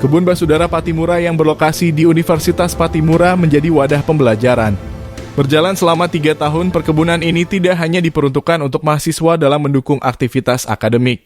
Kebun Basudara Pattimura yang berlokasi di Universitas Pattimura menjadi wadah pembelajaran. Berjalan selama 3 tahun, perkebunan ini tidak hanya diperuntukkan untuk mahasiswa dalam mendukung aktivitas akademik.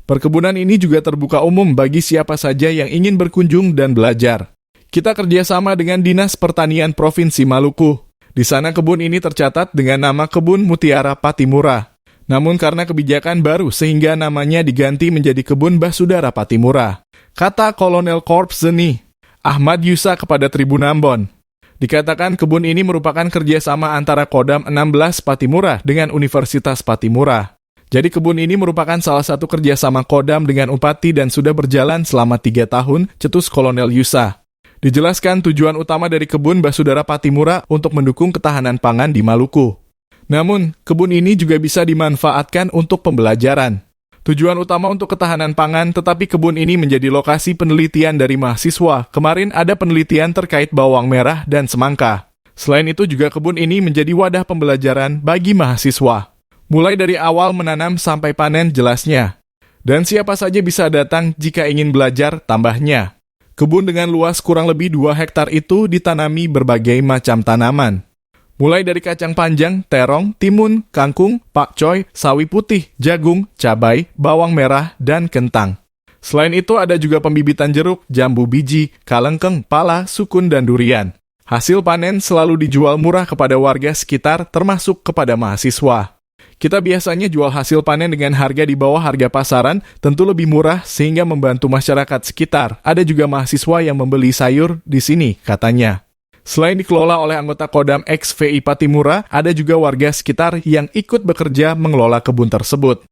Perkebunan ini juga terbuka umum bagi siapa saja yang ingin berkunjung dan belajar. Kita kerjasama dengan Dinas Pertanian Provinsi Maluku. Di sana kebun ini tercatat dengan nama Kebun Mutiara Pattimura. Namun karena kebijakan baru sehingga namanya diganti menjadi Kebun Basudara Pattimura. Kata Kolonel Korps Zeni Ahmad Yusa kepada Tribun Ambon. Dikatakan kebun ini merupakan kerjasama antara Kodam 16 Pattimura dengan Universitas Pattimura. Jadi kebun ini merupakan salah satu kerjasama Kodam dengan Upati dan sudah berjalan selama 3 tahun, cetus Kolonel Yusa. Dijelaskan tujuan utama dari Kebun Basudara Pattimura untuk mendukung ketahanan pangan di Maluku. Namun, kebun ini juga bisa dimanfaatkan untuk pembelajaran. Tujuan utama untuk ketahanan pangan, tetapi kebun ini menjadi lokasi penelitian dari mahasiswa. Kemarin ada penelitian terkait bawang merah dan semangka. Selain itu juga kebun ini menjadi wadah pembelajaran bagi mahasiswa. Mulai dari awal menanam sampai panen jelasnya. Dan siapa saja bisa datang jika ingin belajar tambahnya. Kebun dengan luas kurang lebih 2 hektar itu ditanami berbagai macam tanaman. Mulai dari kacang panjang, terong, timun, kangkung, pakcoy, sawi putih, jagung, cabai, bawang merah, dan kentang. Selain itu ada juga pembibitan jeruk, jambu biji, kalengkeng, pala, sukun, dan durian. Hasil panen selalu dijual murah kepada warga sekitar termasuk kepada mahasiswa. Kita biasanya jual hasil panen dengan harga di bawah harga pasaran, tentu lebih murah sehingga membantu masyarakat sekitar. Ada juga mahasiswa yang membeli sayur di sini, katanya. Selain dikelola oleh anggota Kodam XVI Pattimura, ada juga warga sekitar yang ikut bekerja mengelola kebun tersebut.